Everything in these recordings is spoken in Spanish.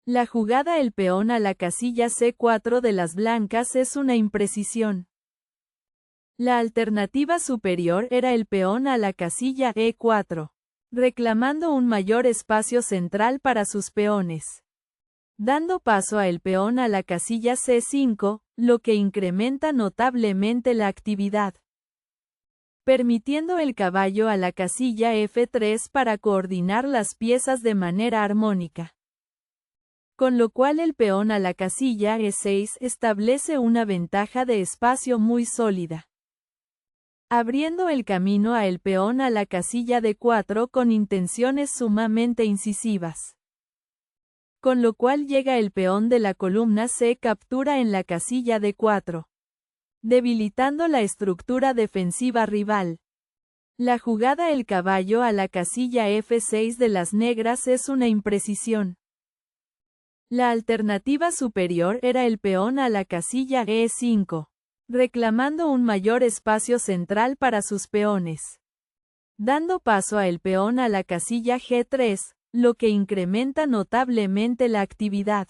La jugada el peón a la casilla C4 de las blancas es una imprecisión. La alternativa superior era el peón a la casilla E4, reclamando un mayor espacio central para sus peones. Dando paso a el peón a la casilla C5, lo que incrementa notablemente la actividad. Permitiendo el caballo a la casilla F3 para coordinar las piezas de manera armónica. Con lo cual el peón a la casilla E6 establece una ventaja de espacio muy sólida. Abriendo el camino a el peón a la casilla D4 con intenciones sumamente incisivas. Con lo cual llega el peón de la columna C captura en la casilla D4. Debilitando la estructura defensiva rival. La jugada el caballo a la casilla F6 de las negras es una imprecisión. La alternativa superior era el peón a la casilla E5, reclamando un mayor espacio central para sus peones. Dando paso a el peón a la casilla G3, lo que incrementa notablemente la actividad.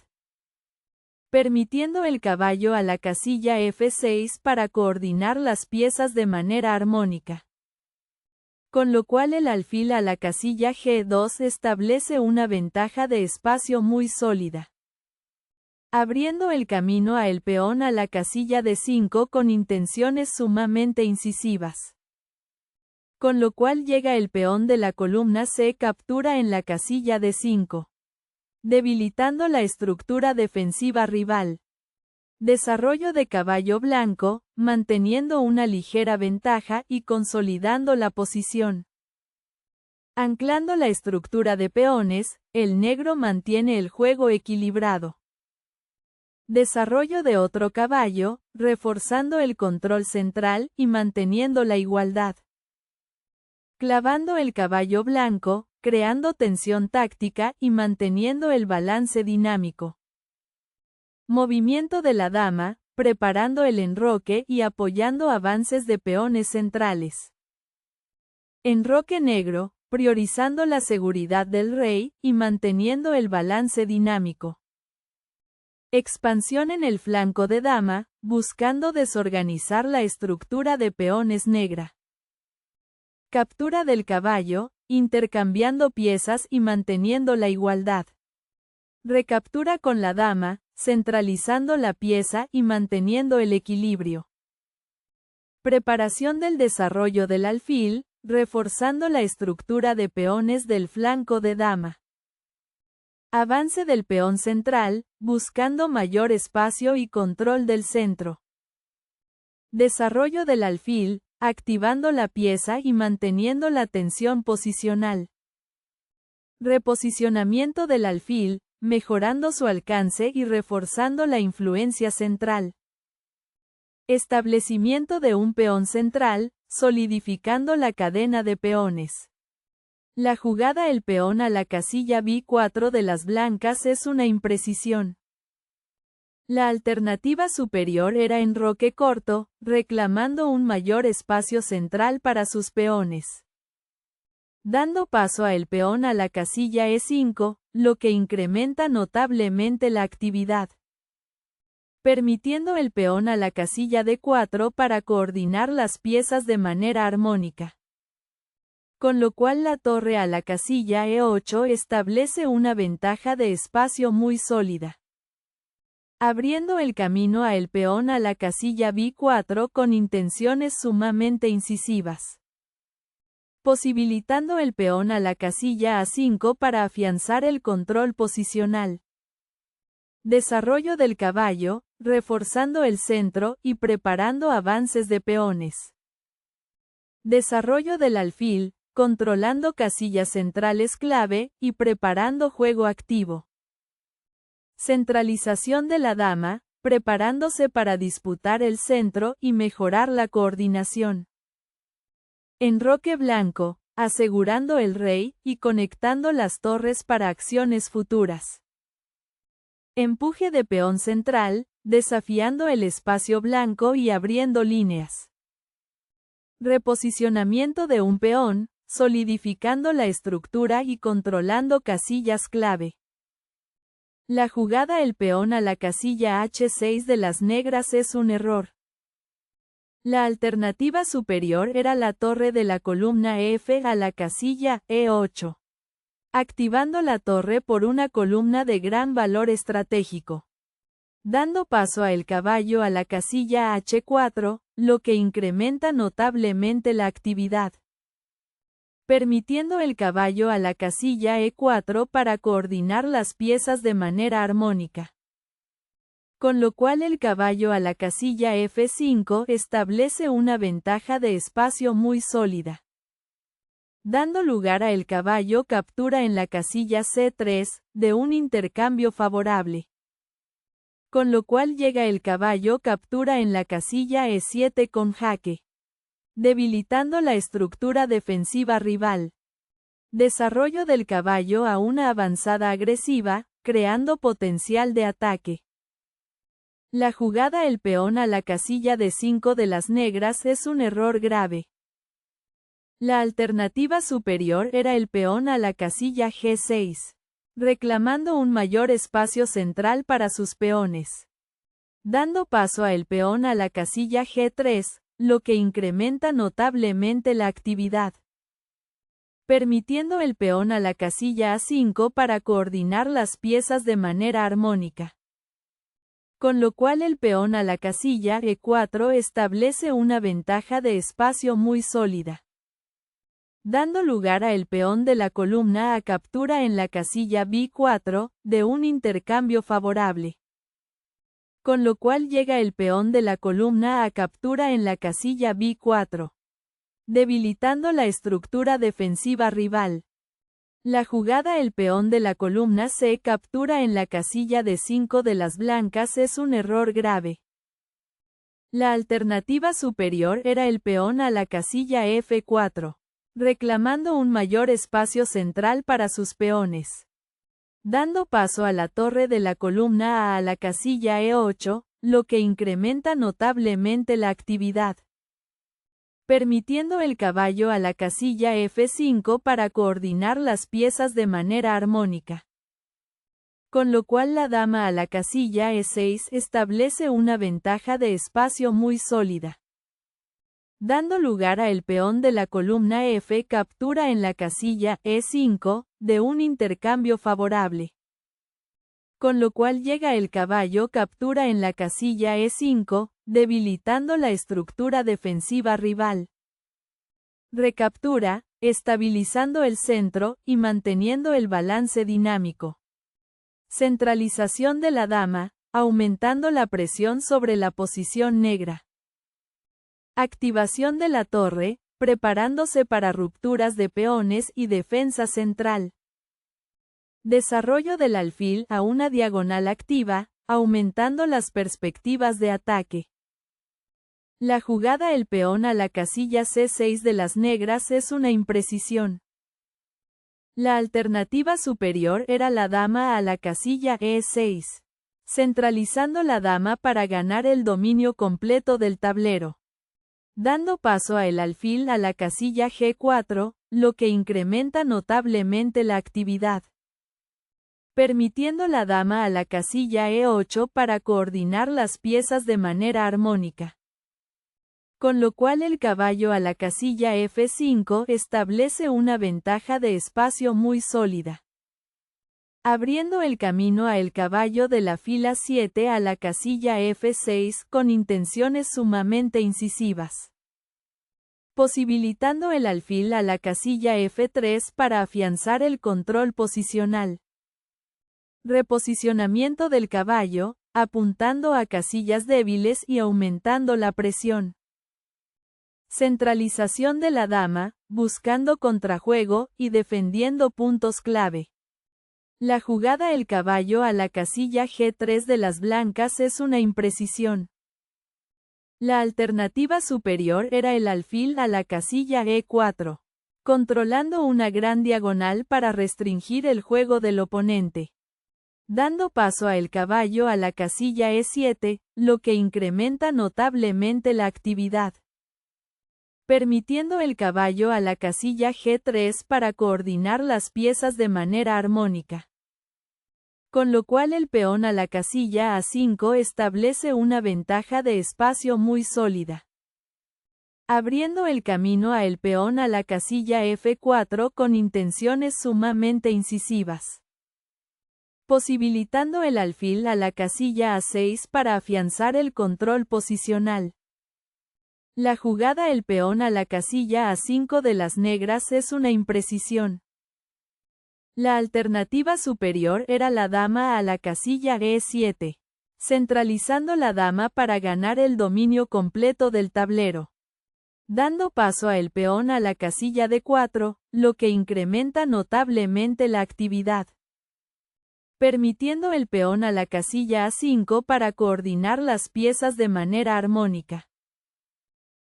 Permitiendo el caballo a la casilla F6 para coordinar las piezas de manera armónica. Con lo cual el alfil a la casilla G2 establece una ventaja de espacio muy sólida. Abriendo el camino a el peón a la casilla D5 con intenciones sumamente incisivas. Con lo cual llega el peón de la columna C captura en la casilla D5. Debilitando la estructura defensiva rival. Desarrollo de caballo blanco, manteniendo una ligera ventaja y consolidando la posición. Anclando la estructura de peones, el negro mantiene el juego equilibrado. Desarrollo de otro caballo, reforzando el control central y manteniendo la igualdad. Clavando el caballo blanco, creando tensión táctica y manteniendo el balance dinámico. Movimiento de la dama, preparando el enroque y apoyando avances de peones centrales. Enroque negro, priorizando la seguridad del rey y manteniendo el balance dinámico. Expansión en el flanco de dama, buscando desorganizar la estructura de peones negra. Captura del caballo, intercambiando piezas y manteniendo la igualdad. Recaptura con la dama, centralizando la pieza y manteniendo el equilibrio. Preparación del desarrollo del alfil, reforzando la estructura de peones del flanco de dama. Avance del peón central, buscando mayor espacio y control del centro. Desarrollo del alfil, activando la pieza y manteniendo la tensión posicional. Reposicionamiento del alfil, mejorando su alcance y reforzando la influencia central. Establecimiento de un peón central, solidificando la cadena de peones. La jugada el peón a la casilla B4 de las blancas es una imprecisión. La alternativa superior era enroque corto, reclamando un mayor espacio central para sus peones. Dando paso a el peón a la casilla E5, lo que incrementa notablemente la actividad. Permitiendo el peón a la casilla D4 para coordinar las piezas de manera armónica. Con lo cual la torre a la casilla E8 establece una ventaja de espacio muy sólida. Abriendo el camino a el peón a la casilla B4 con intenciones sumamente incisivas. Posibilitando el peón a la casilla A5 para afianzar el control posicional. Desarrollo del caballo, reforzando el centro y preparando avances de peones. Desarrollo del alfil, controlando casillas centrales clave y preparando juego activo. Centralización de la dama, preparándose para disputar el centro y mejorar la coordinación. Enroque blanco, asegurando el rey y conectando las torres para acciones futuras. Empuje de peón central, desafiando el espacio blanco y abriendo líneas. Reposicionamiento de un peón, solidificando la estructura y controlando casillas clave. La jugada el peón a la casilla H6 de las negras es un error. La alternativa superior era la torre de la columna F a la casilla E8, activando la torre por una columna de gran valor estratégico, dando paso a el caballo a la casilla H4, lo que incrementa notablemente la actividad, permitiendo el caballo a la casilla E4 para coordinar las piezas de manera armónica. Con lo cual el caballo a la casilla F5 establece una ventaja de espacio muy sólida, dando lugar a el caballo captura en la casilla C3, de un intercambio favorable. Con lo cual llega el caballo captura en la casilla E7 con jaque, debilitando la estructura defensiva rival. Desarrollo del caballo a una avanzada agresiva, creando potencial de ataque. La jugada el peón a la casilla D5 de las negras es un error grave. La alternativa superior era el peón a la casilla G6, reclamando un mayor espacio central para sus peones, dando paso a el peón a la casilla G3, lo que incrementa notablemente la actividad, permitiendo el peón a la casilla A5 para coordinar las piezas de manera armónica. Con lo cual el peón a la casilla E4 establece una ventaja de espacio muy sólida, dando lugar a el peón de la columna a captura en la casilla B4, de un intercambio favorable. Con lo cual llega el peón de la columna a captura en la casilla B4, debilitando la estructura defensiva rival. La jugada el peón de la columna C captura en la casilla D5 de las blancas es un error grave. La alternativa superior era el peón a la casilla F4, reclamando un mayor espacio central para sus peones, dando paso a la torre de la columna A la casilla E8, lo que incrementa notablemente la actividad, permitiendo el caballo a la casilla F5 para coordinar las piezas de manera armónica. Con lo cual la dama a la casilla E6 establece una ventaja de espacio muy sólida, dando lugar a el peón de la columna F captura en la casilla E5, de un intercambio favorable. Con lo cual llega el caballo captura en la casilla E5, debilitando la estructura defensiva rival. Recaptura, estabilizando el centro, y manteniendo el balance dinámico. Centralización de la dama, aumentando la presión sobre la posición negra. Activación de la torre, preparándose para rupturas de peones y defensa central. Desarrollo del alfil a una diagonal activa, aumentando las perspectivas de ataque. La jugada el peón a la casilla C6 de las negras es una imprecisión. La alternativa superior era la dama a la casilla E6, centralizando la dama para ganar el dominio completo del tablero, dando paso a el alfil a la casilla G4, lo que incrementa notablemente la actividad, permitiendo la dama a la casilla E8 para coordinar las piezas de manera armónica. Con lo cual el caballo a la casilla F5 establece una ventaja de espacio muy sólida, abriendo el camino a el caballo de la fila 7 a la casilla F6 con intenciones sumamente incisivas, posibilitando el alfil a la casilla F3 para afianzar el control posicional. Reposicionamiento del caballo, apuntando a casillas débiles y aumentando la presión. Centralización de la dama, buscando contrajuego y defendiendo puntos clave. La jugada el caballo a la casilla G3 de las blancas es una imprecisión. La alternativa superior era el alfil a la casilla E4, controlando una gran diagonal para restringir el juego del oponente, dando paso a el caballo a la casilla E7, lo que incrementa notablemente la actividad, permitiendo el caballo a la casilla G3 para coordinar las piezas de manera armónica. con lo cual el peón a la casilla A5 establece una ventaja de espacio muy sólida, abriendo el camino a el peón a la casilla F4 con intenciones sumamente incisivas, posibilitando el alfil a la casilla A6 para afianzar el control posicional. La jugada el peón a la casilla A5 de las negras es una imprecisión. La alternativa superior era la dama a la casilla E7, centralizando la dama para ganar el dominio completo del tablero, dando paso a el peón a la casilla D4, lo que incrementa notablemente la actividad, permitiendo el peón a la casilla A5 para coordinar las piezas de manera armónica,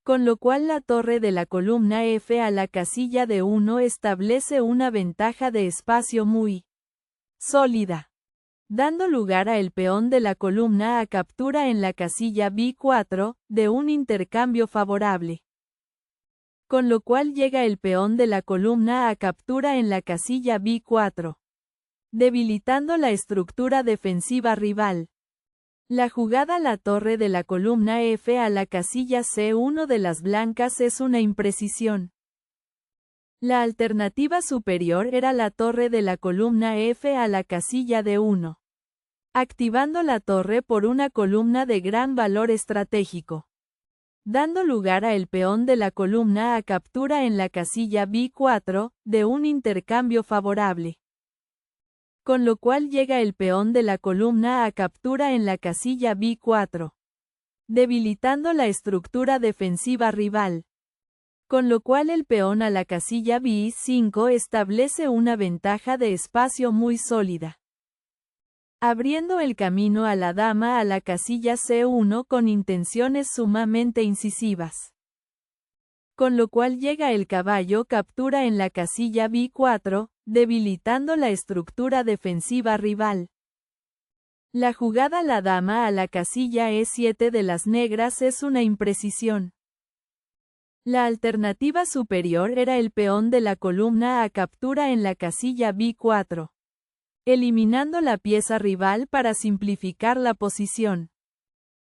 con lo cual la torre de la columna F a la casilla D1 establece una ventaja de espacio muy sólida, dando lugar a el peón de la columna A captura en la casilla B4, de un intercambio favorable, con lo cual llega el peón de la columna A captura en la casilla B4, debilitando la estructura defensiva rival. La jugada la torre de la columna F a la casilla C1 de las blancas es una imprecisión. La alternativa superior era la torre de la columna F a la casilla D1, activando la torre por una columna de gran valor estratégico, dando lugar a el peón de la columna A captura en la casilla B4, de un intercambio favorable, con lo cual llega el peón de la columna A captura en la casilla B4, debilitando la estructura defensiva rival, con lo cual el peón a la casilla B5 establece una ventaja de espacio muy sólida, abriendo el camino a la dama a la casilla C1 con intenciones sumamente incisivas, con lo cual llega el caballo captura en la casilla B4, debilitando la estructura defensiva rival. La jugada la dama a la casilla E7 de las negras es una imprecisión. La alternativa superior era el peón de la columna A captura en la casilla B4, eliminando la pieza rival para simplificar la posición,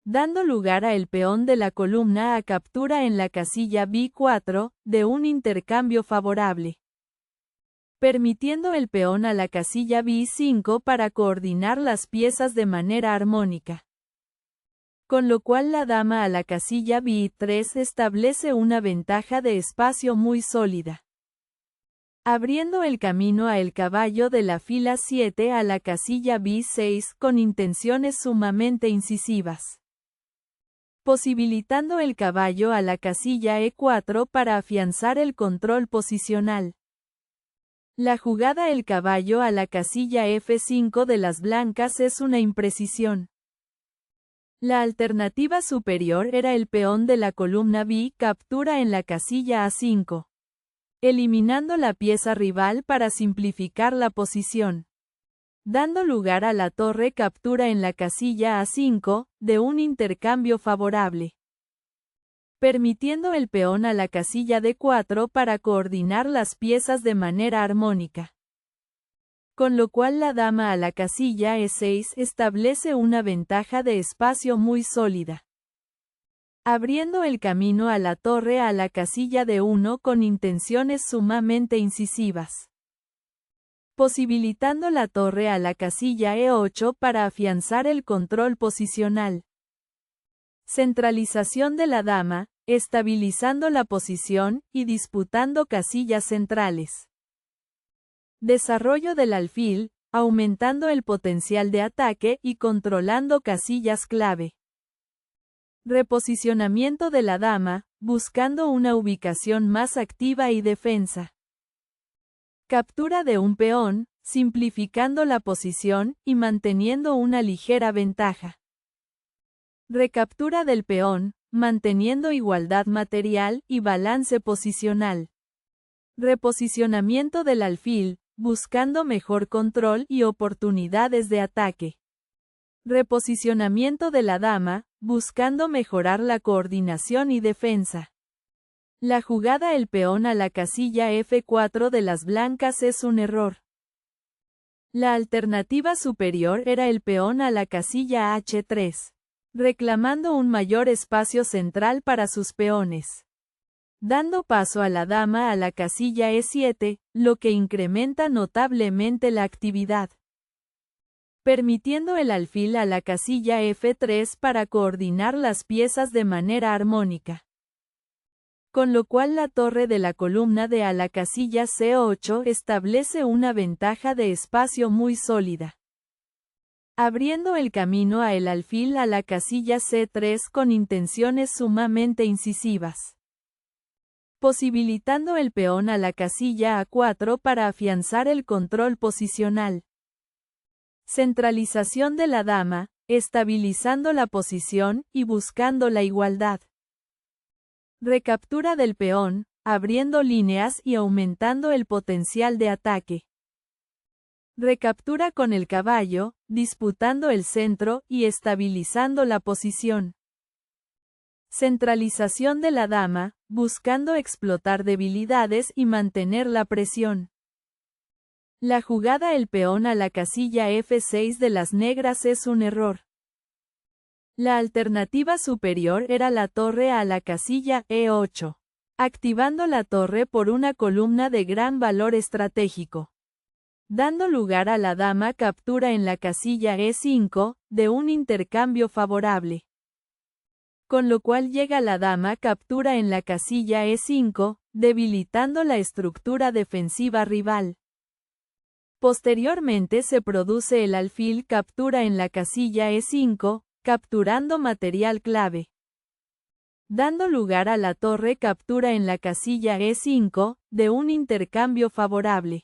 dando lugar a el peón de la columna A captura en la casilla B4, de un intercambio favorable, permitiendo el peón a la casilla B5 para coordinar las piezas de manera armónica, con lo cual la dama a la casilla B3 establece una ventaja de espacio muy sólida, abriendo el camino a el caballo de la fila 7 a la casilla B6 con intenciones sumamente incisivas, posibilitando el caballo a la casilla E4 para afianzar el control posicional. La jugada el caballo a la casilla F5 de las blancas es una imprecisión. La alternativa superior era el peón de la columna B captura en la casilla A5, eliminando la pieza rival para simplificar la posición, dando lugar a la torre captura en la casilla A5, de un intercambio favorable, permitiendo el peón a la casilla D4 para coordinar las piezas de manera armónica, con lo cual la dama a la casilla E6 establece una ventaja de espacio muy sólida, abriendo el camino a la torre a la casilla D1 con intenciones sumamente incisivas, posibilitando la torre a la casilla E8 para afianzar el control posicional. Centralización de la dama, estabilizando la posición y disputando casillas centrales. Desarrollo del alfil, aumentando el potencial de ataque y controlando casillas clave. Reposicionamiento de la dama, buscando una ubicación más activa y defensa. Captura de un peón, simplificando la posición y manteniendo una ligera ventaja. Recaptura del peón, manteniendo igualdad material y balance posicional. Reposicionamiento del alfil, buscando mejor control y oportunidades de ataque. Reposicionamiento de la dama, buscando mejorar la coordinación y defensa. La jugada el peón a la casilla F4 de las blancas es un error. La alternativa superior era el peón a la casilla H3, reclamando un mayor espacio central para sus peones, dando paso a la dama a la casilla E7, lo que incrementa notablemente la actividad, permitiendo el alfil a la casilla F3 para coordinar las piezas de manera armónica. Con lo cual la torre de la columna de a la casilla C8 establece una ventaja de espacio muy sólida, abriendo el camino a el alfil a la casilla C3 con intenciones sumamente incisivas, posibilitando el peón a la casilla A4 para afianzar el control posicional. Centralización de la dama, estabilizando la posición y buscando la igualdad. Recaptura del peón, abriendo líneas y aumentando el potencial de ataque. Recaptura con el caballo, disputando el centro y estabilizando la posición. Centralización de la dama, buscando explotar debilidades y mantener la presión. La jugada el peón a la casilla F6 de las negras es un error. La alternativa superior era la torre a la casilla E8, activando la torre por una columna de gran valor estratégico, dando lugar a la dama captura en la casilla E5, de un intercambio favorable. Con lo cual llega la dama captura en la casilla E5, debilitando la estructura defensiva rival. Posteriormente se produce el alfil captura en la casilla E5, capturando material clave, dando lugar a la torre captura en la casilla E5, de un intercambio favorable,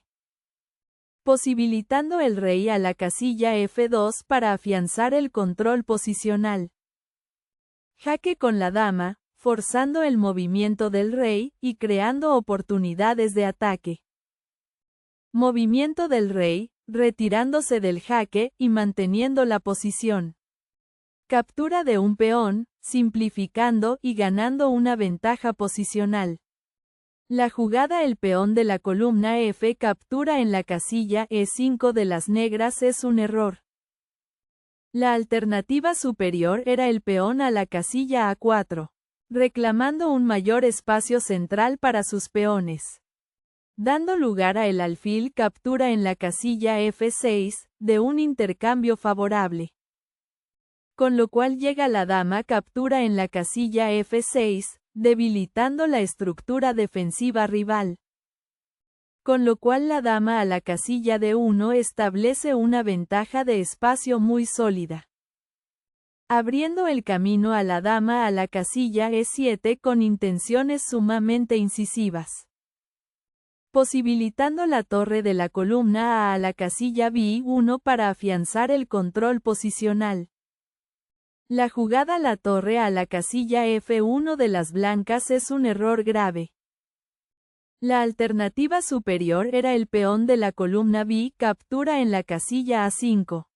posibilitando el rey a la casilla F2 para afianzar el control posicional. Jaque con la dama, forzando el movimiento del rey y creando oportunidades de ataque. Movimiento del rey, retirándose del jaque y manteniendo la posición. Captura de un peón, simplificando y ganando una ventaja posicional. La jugada el peón de la columna F captura en la casilla E5 de las negras es un error. La alternativa superior era el peón a la casilla A4, reclamando un mayor espacio central para sus peones, dando lugar a el alfil captura en la casilla F6, de un intercambio favorable. Con lo cual llega la dama captura en la casilla F6, debilitando la estructura defensiva rival. Con lo cual la dama a la casilla D1 establece una ventaja de espacio muy sólida, abriendo el camino a la dama a la casilla E7 con intenciones sumamente incisivas, posibilitando la torre de la columna A la casilla B1 para afianzar el control posicional. La jugada la torre a la casilla F1 de las blancas es un error grave. La alternativa superior era el peón de la columna B captura en la casilla A5,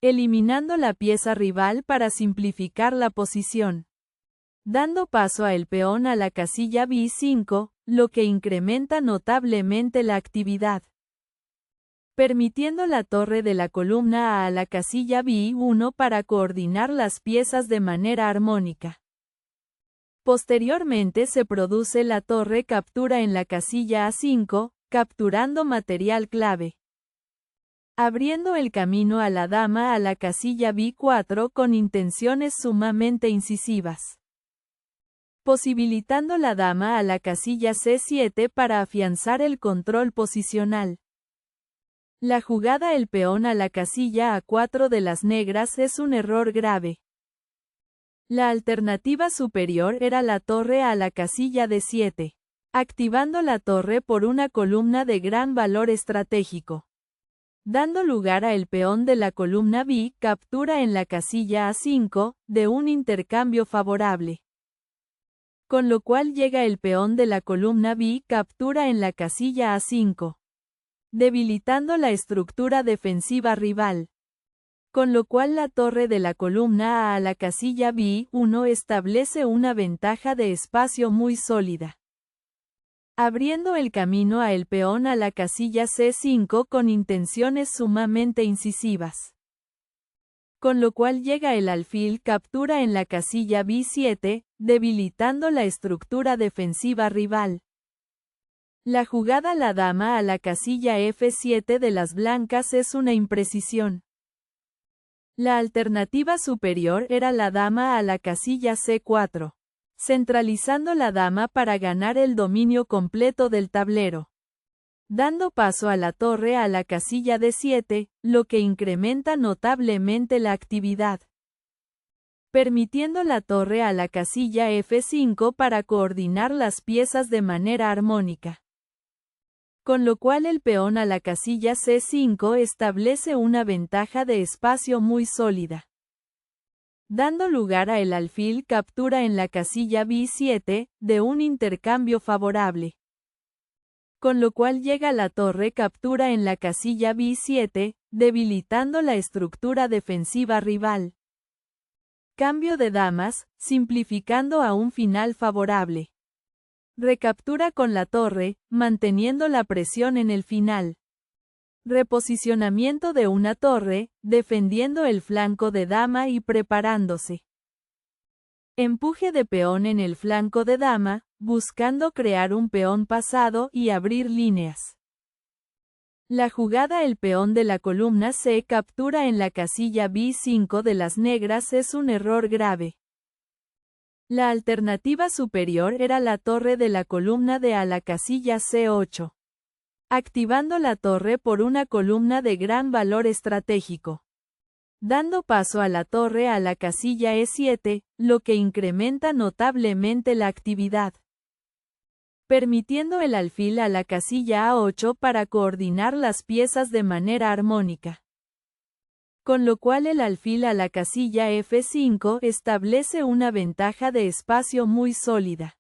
eliminando la pieza rival para simplificar la posición, dando paso a el peón a la casilla B5, lo que incrementa notablemente la actividad, permitiendo la torre de la columna A la casilla B1 para coordinar las piezas de manera armónica. Posteriormente se produce la torre captura en la casilla A5, capturando material clave, abriendo el camino a la dama a la casilla B4 con intenciones sumamente incisivas, posibilitando la dama a la casilla C7 para afianzar el control posicional. La jugada el peón a la casilla A4 de las negras es un error grave. La alternativa superior era la torre a la casilla D7, activando la torre por una columna de gran valor estratégico, dando lugar a el peón de la columna B captura en la casilla A5, de un intercambio favorable. Con lo cual llega el peón de la columna B captura en la casilla A5, debilitando la estructura defensiva rival. Con lo cual la torre de la columna A la casilla B1 establece una ventaja de espacio muy sólida, abriendo el camino a el peón a la casilla C5 con intenciones sumamente incisivas. Con lo cual llega el alfil captura en la casilla B7, debilitando la estructura defensiva rival. La jugada la dama a la casilla F7 de las blancas es una imprecisión. La alternativa superior era la dama a la casilla C4, centralizando la dama para ganar el dominio completo del tablero. Dando paso a la torre a la casilla D7, lo que incrementa notablemente la actividad. Permitiendo la torre a la casilla F5 para coordinar las piezas de manera armónica. Con lo cual el peón a la casilla C5 establece una ventaja de espacio muy sólida. Dando lugar a el alfil captura en la casilla B7, de un intercambio favorable. Con lo cual llega la torre captura en la casilla B7, debilitando la estructura defensiva rival. Cambio de damas, simplificando a un final favorable. Recaptura con la torre, manteniendo la presión en el final. Reposicionamiento de una torre, defendiendo el flanco de dama y preparándose. Empuje de peón en el flanco de dama, buscando crear un peón pasado y abrir líneas. La jugada el peón de la columna C captura en la casilla B5 de las negras es un error grave. La alternativa superior era la torre de la columna D a la casilla C8. Activando la torre por una columna de gran valor estratégico. Dando paso a la torre a la casilla E7, lo que incrementa notablemente la actividad. Permitiendo el alfil a la casilla A8 para coordinar las piezas de manera armónica. Con lo cual el alfil a la casilla F5 establece una ventaja de espacio muy sólida.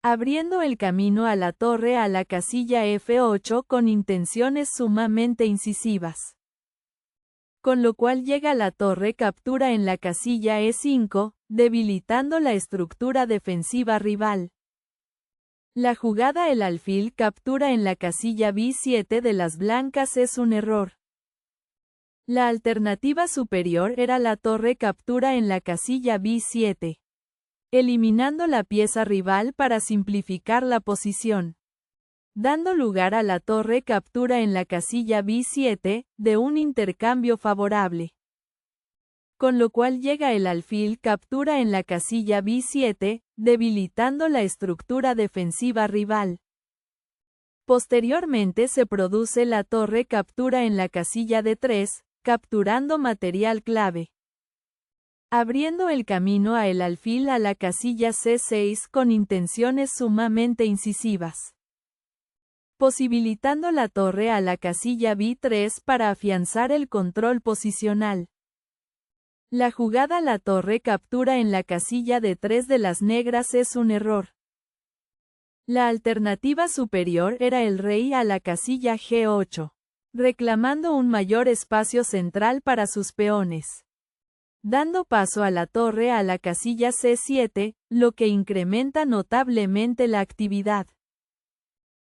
Abriendo el camino a la torre a la casilla F8 con intenciones sumamente incisivas. Con lo cual llega la torre captura en la casilla E5, debilitando la estructura defensiva rival. La jugada el alfil captura en la casilla B7 de las blancas es un error. La alternativa superior era la torre captura en la casilla B7. Eliminando la pieza rival para simplificar la posición. Dando lugar a la torre captura en la casilla B7, de un intercambio favorable. Con lo cual llega el alfil captura en la casilla B7, debilitando la estructura defensiva rival. Posteriormente se produce la torre captura en la casilla D3, capturando material clave. Abriendo el camino a el alfil a la casilla C6 con intenciones sumamente incisivas. Posibilitando la torre a la casilla B3 para afianzar el control posicional. La jugada la torre captura en la casilla D3 de las negras es un error. La alternativa superior era el rey a la casilla G8, reclamando un mayor espacio central para sus peones. Dando paso a la torre a la casilla C7, lo que incrementa notablemente la actividad.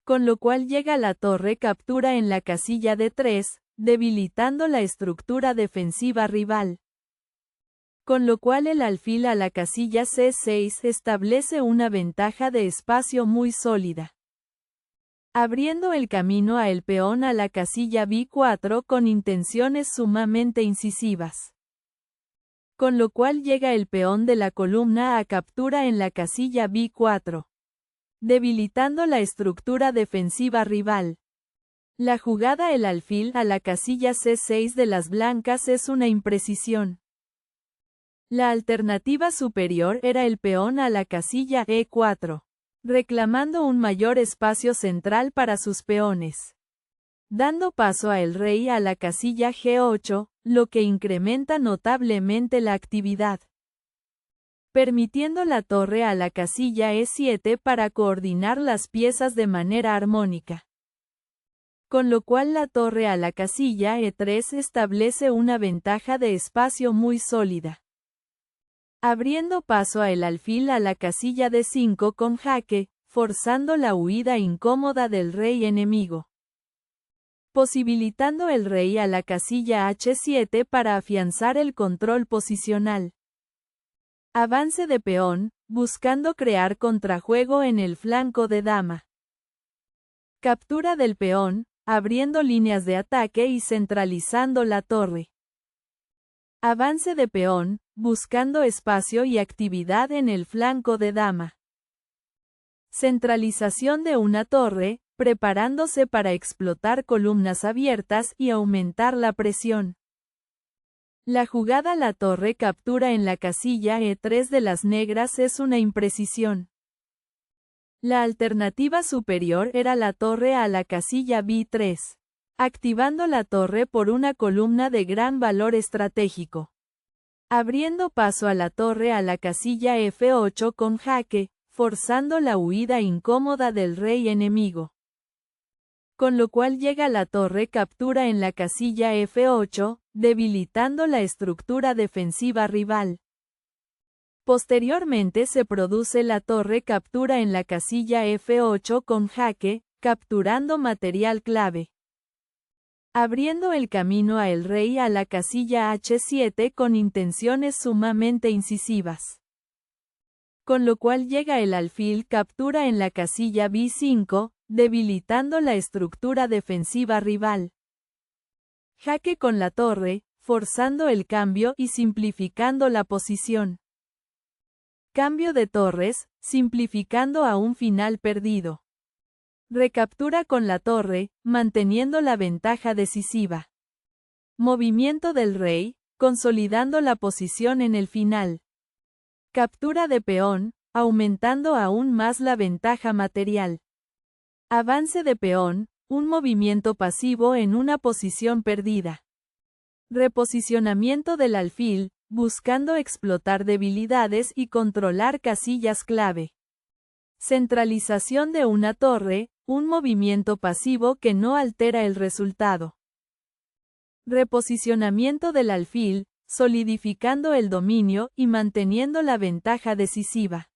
Con lo cual llega la torre captura en la casilla D3, debilitando la estructura defensiva rival. Con lo cual el alfil a la casilla C6 establece una ventaja de espacio muy sólida. Abriendo el camino a el peón a la casilla B4 con intenciones sumamente incisivas. Con lo cual llega el peón de la columna a captura en la casilla B4. Debilitando la estructura defensiva rival. La jugada el alfil a la casilla C6 de las blancas es una imprecisión. La alternativa superior era el peón a la casilla E4, reclamando un mayor espacio central para sus peones. Dando paso a el rey a la casilla G8, lo que incrementa notablemente la actividad. Permitiendo la torre a la casilla E7 para coordinar las piezas de manera armónica. Con lo cual la torre a la casilla E3 establece una ventaja de espacio muy sólida. Abriendo paso a el alfil a la casilla D5 con jaque, forzando la huida incómoda del rey enemigo, posibilitando el rey a la casilla H7 para afianzar el control posicional. Avance de peón, buscando crear contrajuego en el flanco de dama. Captura del peón, abriendo líneas de ataque y centralizando la torre. Avance de peón, buscando espacio y actividad en el flanco de dama. Centralización de una torre, preparándose para explotar columnas abiertas y aumentar la presión. La jugada la torre captura en la casilla E3 de las negras es una imprecisión. La alternativa superior era la torre a la casilla B3, activando la torre por una columna de gran valor estratégico. Abriendo paso a la torre a la casilla F8 con jaque, forzando la huida incómoda del rey enemigo. Con lo cual llega la torre captura en la casilla F8, debilitando la estructura defensiva rival. Posteriormente se produce la torre captura en la casilla F8 con jaque, capturando material clave, abriendo el camino a el rey a la casilla H7 con intenciones sumamente incisivas. Con lo cual llega el alfil captura en la casilla B5, debilitando la estructura defensiva rival. Jaque con la torre, forzando el cambio y simplificando la posición. Cambio de torres, simplificando a un final perdido. Recaptura con la torre, manteniendo la ventaja decisiva. Movimiento del rey, consolidando la posición en el final. Captura de peón, aumentando aún más la ventaja material. Avance de peón, un movimiento pasivo en una posición perdida. Reposicionamiento del alfil, buscando explotar debilidades y controlar casillas clave. Centralización de una torre, un movimiento pasivo que no altera el resultado. Reposicionamiento del alfil, solidificando el dominio y manteniendo la ventaja decisiva.